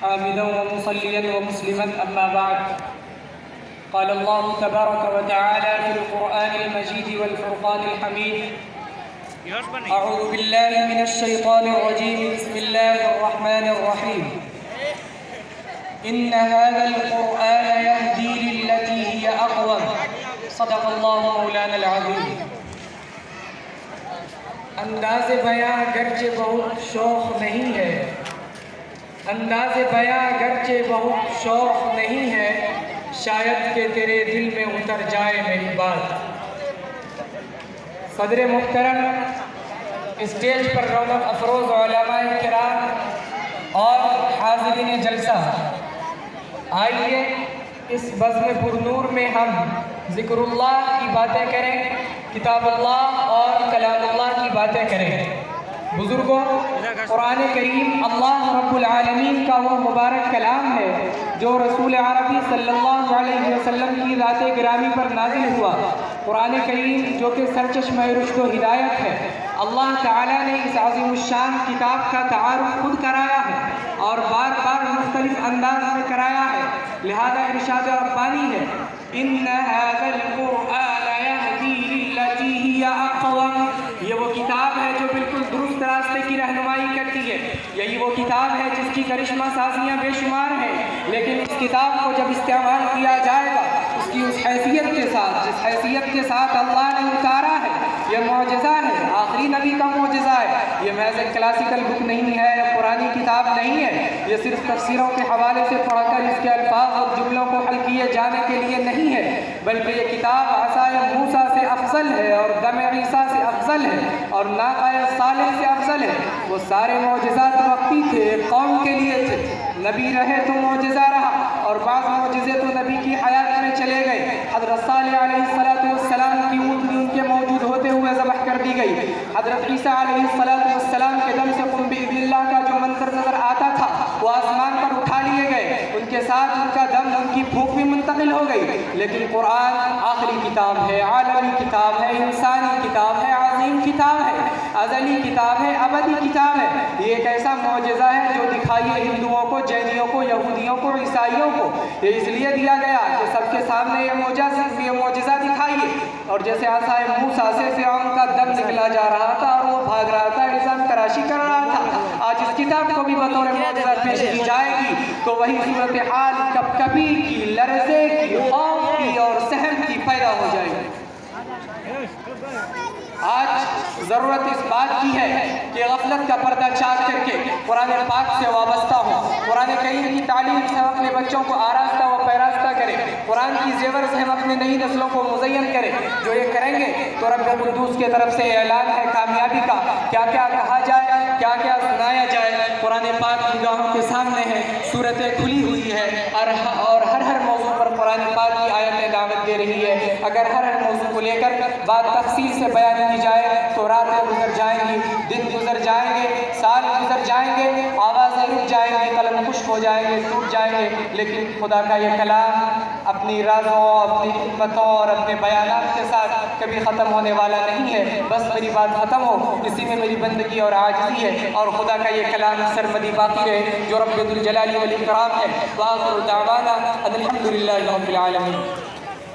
حامدا ومصليا ومسلما أما بعد. قال الله تبارك وتعالى في القرآن المجيد والفرقان الحميد: أعوذ بالله من الشيطان الرجيم. بسم الله الرحمن الرحيم. إن هذا القرآن يهدي للتي هي أقوم. صدق الله مولانا العظيم. انداز بیاں گرچہ بہت شوق نہیں ہے، انداز بیاں گرچہ بہت شوق نہیں ہے، شاید کہ تیرے دل میں اتر جائے میری بات. صدر محترم، اسٹیج پر رونق افروز علماء کرام اور حاضرین جلسہ، آئیے اس بزم پرنور میں ہم ذکر اللہ کی باتیں کریں، کتاب اللہ اور کلام اللہ کی باتیں کریں. بزرگوں، قرآن کریم اللہ رب العالمین کا وہ مبارک کلام ہے جو رسول عربی صلی اللہ علیہ وسلم کی ذات گرامی پر نازل ہوا. قرآن کریم جو کہ سرچشمہ رشد و ہدایت ہے، اللہ تعالیٰ نے اس عظیم الشان کتاب کا تعارف خود کرایا ہے اور بار بار مختلف انداز میں کرایا ہے، لہذا ارشاد ربانی ہے: إِنَّ هَذَا الْقُرْآنَ يَهْدِي لِلَّتِي هِيَ أَقْوَمُ. یہ وہ کتاب ہے جو بالکل درست راستے کی رہنمائی کرتی ہے. یہی وہ کتاب ہے جس کی کرشمہ سازیاں بے شمار ہیں، لیکن اس کتاب کو جب استعمال کیا جائے گا اس کی اس حیثیت کے ساتھ جس حیثیت کے ساتھ اللہ نے اتارا ہے، یہ معجزہ ہے، آخری نبی کا معجزہ ہے. یہ محض ایک کلاسیکل بک نہیں ہے، یہ پرانی کتاب نہیں ہے. یہ صرف تفسیروں کے حوالے سے پڑھ کر اس کے الفاظ اور جملوں کو حل کیے جانے کے لیے نہیں ہے، بلکہ یہ کتاب عصائے موسیٰ سے افضل ہے اور دم عیسیٰ سے افضل ہے اور ناقہ صالح سے افضل ہے. وہ سارے معجزات وقتی تھے، قوم کے لیے تھے. نبی رہے تو معجزہ رہا، اور بعض معجزے تو نبی کی حیات میں چلے گئے. حضرت صالح علیہ السلام کی اونٹنی ان کے موجود ہوتے ہوئے ذبح کر دی گئی. حضرت عیسیٰ علیہ السلام کے دم سے قم بإذن اللہ کا جو منظر نظر آتا تھا وہ آسمان پر اٹھا لیے گئے، ان کے ساتھ ان کا دم، ان کی بھوک بھی منتقل ہو گئی. لیکن قرآن آخری کتاب ہے، عالمی کتاب ہے، انسانی کتاب ہے، عظیم کتاب ہے، ازلی کتاب ہے، ابدی کتاب ہے. یہ ایک ایسا معجزہ ہے جو دکھائیے ہندوؤں کو، جینیوں کو، یہودیوں کو، عیسائیوں کو. یہ اس لیے دیا گیا کہ سب کے سامنے یہ معجزہ دکھائیے. اور جیسے عصائے موسیٰ سے فرعون کا دم نکلا جا رہا تھا اور وہ بھاگ رہا تھا، الزام تراشی کر رہا تھا، آج اس کتاب کو بھی بطور معجزہ پیش کی جائے گی تو وہی صورتحال کبھی کی، لرزے کی، خوف کی اور سہم کی پیدا ہو جائے گی. آج ضرورت اس بات کی ہے کہ غفلت کا پردہ چاک کر کے قرآن پاک سے وابستہ ہوں، قرآن کریم کی تعلیم سے ہم اپنے بچوں کو آراستہ و پیراستہ کریں، قرآن کی زیور سے ہم اپنی نئی نسلوں کو مزین کریں. جو یہ کریں گے تو رب قدوس کی طرف سے اعلان ہے کامیابی کا. کیا کیا کہا جائے، کیا کیا سنایا جائے، قرآن پاک نگاہوں کے سامنے ہے، صورتیں کھلی ہوئی ہے اور ہر موضوع پر قرآن پاک کی آیتیں دعوت دے رہی ہے. اگر ہر موضوع کو لے کر بات تفصیل سے بیان کی جائے تو راتیں گزر جائیں گی، دن گزر جائیں گے، سال گزر جائیں گے، آوازیں رک جائیں گے، قلم خشک ہو جائیں گے، ٹوٹ جائیں گے. لیکن خدا کا یہ کلام اپنی رازوں، اپنی حکمتوں اور اپنے بیانات کے ساتھ کبھی ختم ہونے والا نہیں ہے. بس میری بات ختم ہو، اسی میں میری بندگی اور عاجزی ہے، اور خدا کا یہ کلام سرمدی باقی رہے جو رب ذوالجلال والاکرام ہے. وآخر دعوانا ان الحمد للہ رب العالمین.